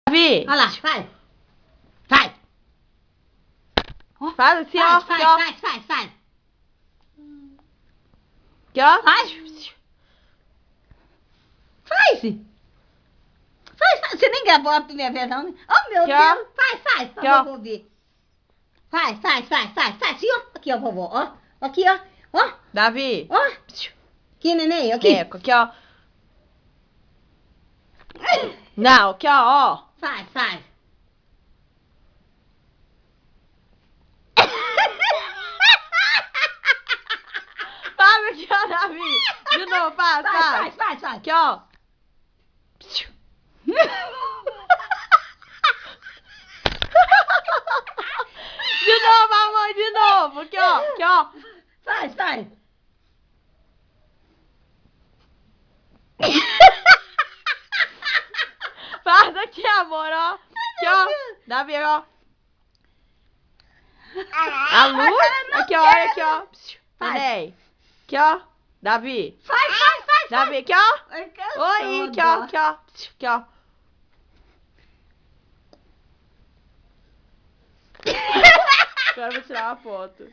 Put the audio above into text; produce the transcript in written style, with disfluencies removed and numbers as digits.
Davi! Olha lá, faz. Faz. Faz assim, ó. Faz, Aqui, ó. faz. Aqui, ó. Faz. Faz. Você nem gravou a primeira vez, não, né? Oh, meu Aqui, ó. Deus. Faz, pra Aqui, ó. vovô ver. Faz. Assim, ó. Aqui, ó, vovô, ó. Aqui, ó. Ó, Davi! ó. Aqui, neném, aqui. Neco, aqui, ó. Não, aqui, ó. Faz. Faz aqui, ó, Davi! De novo, faz. Faz. Aqui, ó. De novo, amor, de novo. Aqui, ó. Faz. Faz aqui, amor, ó. Aqui, ó. Davi, ó. A luz. Aqui, ó, olha aqui, ó. Neném. Aqui, ó. Davi. Faz. Davi, aqui, ó. Ai, Oi, aqui, ó. Aqui, ó. Agora eu vou tirar uma foto.